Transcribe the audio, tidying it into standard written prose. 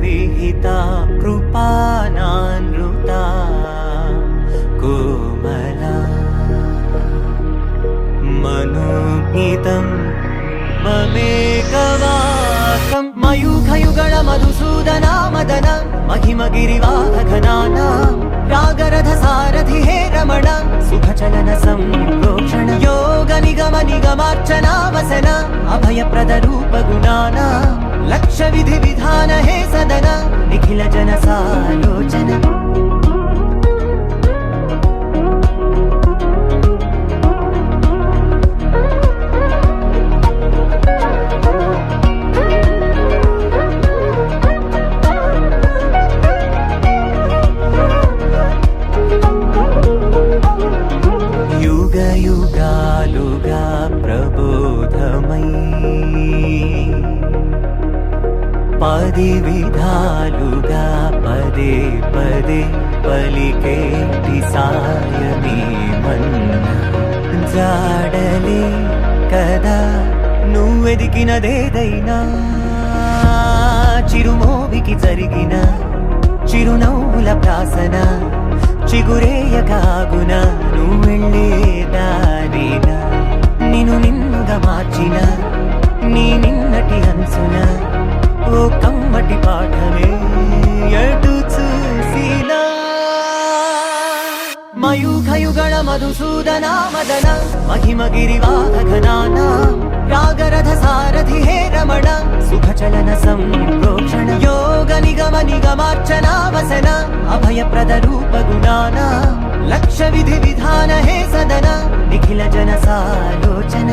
विहिता कृपानानृता कोमला मनोज्ञितं ममेकवाकं मयूखयुगळ मधुसूदना मदन महिमगिरिवाहघनाना रागरथ सारथि हे रमण सुखचलन संप्रोक्षण योग निगम निगमार्चना वसन अभयप्रद रूप गुणाना लक्ष विधि विधान हे सदन निखिल जन सालोचन युगालुगा प्रबोधमयी पदि विधालुगा पदे पदे पलिके सायमी मन्न जाडले कदा నువ్వెదికినదేదైనా చిరుమోవికి జరిగిన చిరునవ్వుల ప్రాసన చిగురేయకాగున నువ్వెళ్ళే దారిన నిన్ను నిన్నుగా మార్చిన నీ నిన్నటి హంసున ఓ కమ్మటి పాఠమే ఎటు చూసినా మయూఖయుగళ మధుసూదనా మదన महिमगिरिवाहघनाना रागरथ सारथि हे रमण सुखचलन संप्रोक्षण योग निगम निगमार्चना वसन अभयप्रद रूप गुणाना लक्ष विधि विधान हे सदन निखिल जन सालोचन